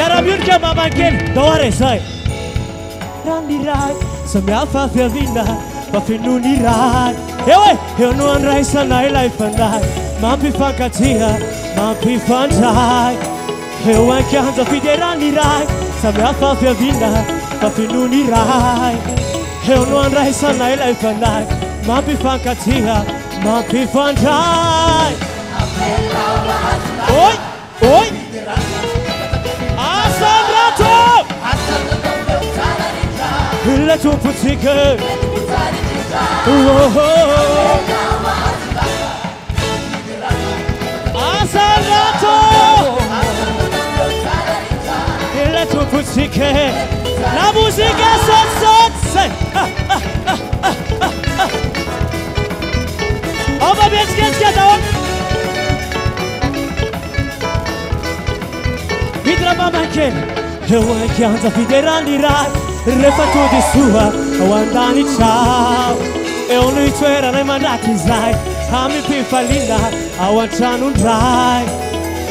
Miarabiun ke Baba Ken Dore sai Randi rai Samiafa Felvina Pafinuni rai Ewe Eu no andrai sanai lai fanai Mampi fankatia Mampi fantai Eu anche hanza fiderani rai Samiafa Felvina Pafinuni rai Eu no andrai sanai lai fanai Mampi fankatia Mampi fantai Oi Oi Asandrato Let you put it Asandrato Let you put it La musica sot Over bitch get on Vidra Baba Ken Eu anche hanza fiderani rai Refatto di sua Awandani ciao Eu nu-i țuera n-ai mandati zai Ami pe falina Awanchanu rai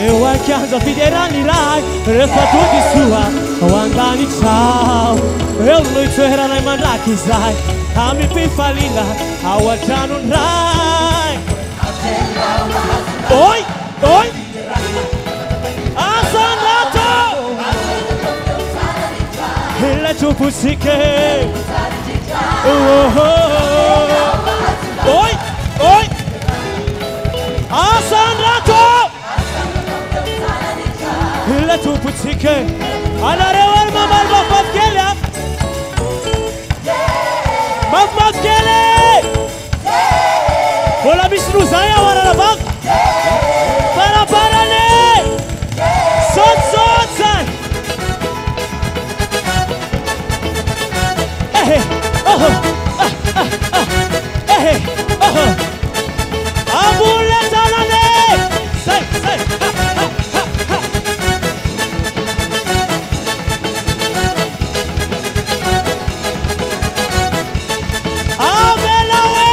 Eu anche hanza fiderani rai Refatto di sua Awandani ciao Eu nu-i țuera n-ai mandati zai Ami pe falina Awanchanu rai Oi Oi Asandrato Let you put sick Oi Oi Asandrato Let you put sick Alare war mamal bafat gele Bafat gele Bola bisnu zaya wara la bak Para ne Sot san Hey, oh, hey, oh, Abula Talane, say, Abelawe,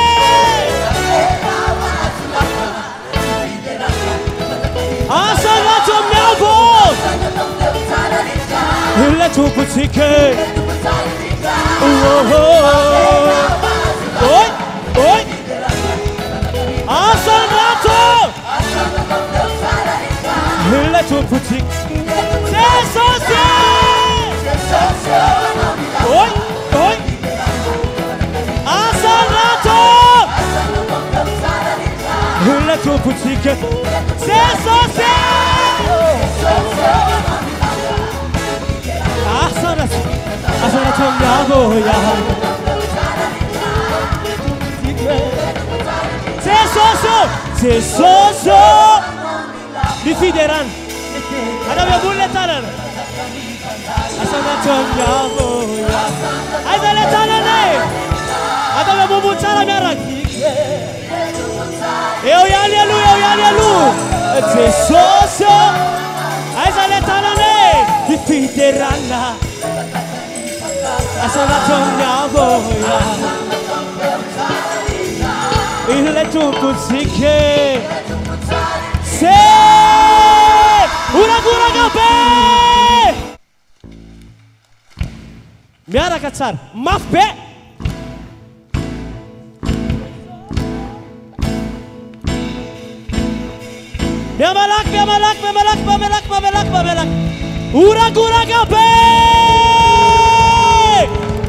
Asalato Miavo, let you put it. Oi, oi, Asandrato Let you put it C'est Oi, oi Asandrato Let you put it C'est Asandrato Miavo ya C'est soso Di fideran Ada be bulle talan Asandrato Miavo ya Ada le talane Ada be bubu tala merak Eu yalielu C'est soso Ada le talane Di fideran Asandrato Miavo ya Il est tout petit C'est Una gura gabe Miara katsar Mafbe Memalak Una gura gabe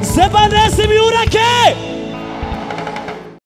Sebanesi mi ura ke